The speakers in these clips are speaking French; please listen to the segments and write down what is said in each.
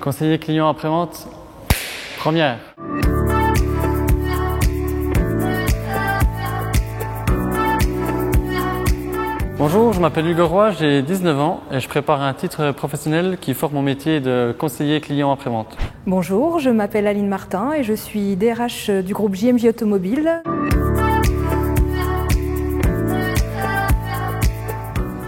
Conseiller client après-vente, première. Bonjour, je m'appelle Hugo Roy, j'ai 19 ans et je prépare un titre professionnel qui forme mon métier de conseiller client après-vente. Bonjour, je m'appelle Aline Martin et je suis DRH du groupe JMJ Automobile.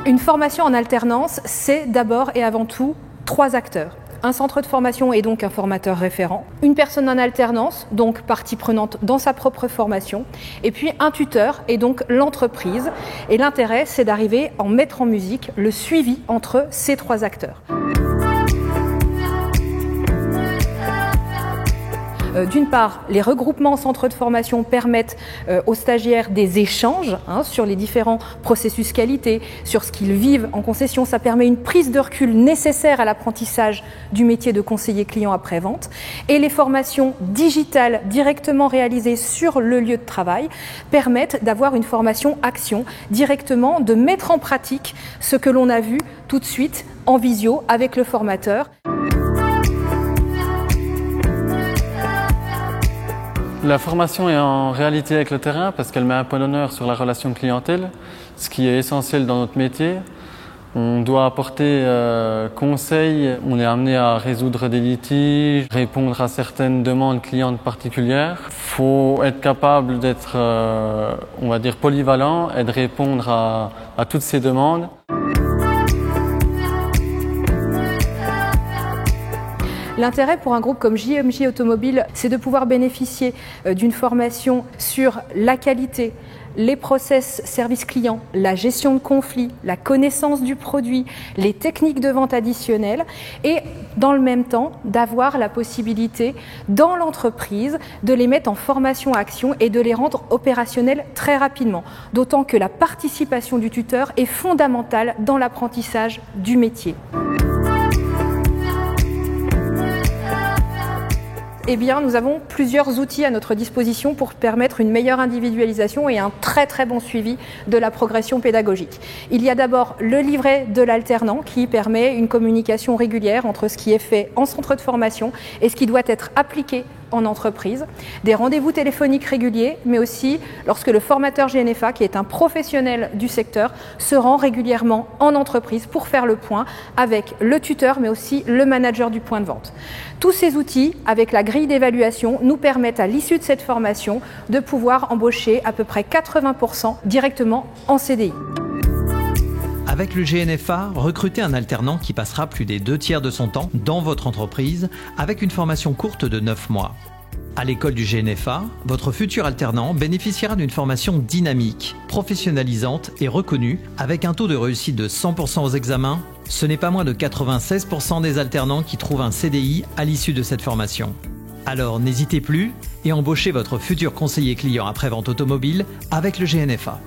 Une formation en alternance, c'est d'abord et avant tout 3 acteurs. Un centre de formation est donc un formateur référent, une personne en alternance, donc partie prenante dans sa propre formation, et puis un tuteur est donc l'entreprise. Et l'intérêt, c'est d'arriver à mettre en musique le suivi entre ces 3 acteurs. D'une part, les regroupements en centre de formation permettent aux stagiaires des échanges sur les différents processus qualité, sur ce qu'ils vivent en concession. Ça permet une prise de recul nécessaire à l'apprentissage du métier de conseiller client après-vente. Et les formations digitales directement réalisées sur le lieu de travail permettent d'avoir une formation action directement, de mettre en pratique ce que l'on a vu tout de suite en visio avec le formateur. La formation est en réalité avec le terrain parce qu'elle met un point d'honneur sur la relation clientèle, ce qui est essentiel dans notre métier. On doit apporter conseil, on est amené à résoudre des litiges, répondre à certaines demandes clientes particulières. Il faut être capable d'être, on va dire, polyvalent et de répondre à toutes ces demandes. L'intérêt pour un groupe comme JMJ Automobile, c'est de pouvoir bénéficier d'une formation sur la qualité, les process service client, la gestion de conflits, la connaissance du produit, les techniques de vente additionnelles et dans le même temps d'avoir la possibilité dans l'entreprise de les mettre en formation action et de les rendre opérationnels très rapidement. D'autant que la participation du tuteur est fondamentale dans l'apprentissage du métier. Eh bien, nous avons plusieurs outils à notre disposition pour permettre une meilleure individualisation et un très bon suivi de la progression pédagogique. Il y a d'abord le livret de l'alternant qui permet une communication régulière entre ce qui est fait en centre de formation et ce qui doit être appliqué en entreprise, des rendez-vous téléphoniques réguliers, mais aussi lorsque le formateur GNFA, qui est un professionnel du secteur, se rend régulièrement en entreprise pour faire le point avec le tuteur, mais aussi le manager du point de vente. Tous ces outils, avec la grille d'évaluation, nous permettent à l'issue de cette formation de pouvoir embaucher à peu près 80% directement en CDI. Avec le GNFA, recrutez un alternant qui passera plus des 2/3 de son temps dans votre entreprise avec une formation courte de 9 mois. À l'école du GNFA, votre futur alternant bénéficiera d'une formation dynamique, professionnalisante et reconnue avec un taux de réussite de 100% aux examens. Ce n'est pas moins de 96% des alternants qui trouvent un CDI à l'issue de cette formation. Alors n'hésitez plus et embauchez votre futur conseiller client après-vente automobile avec le GNFA.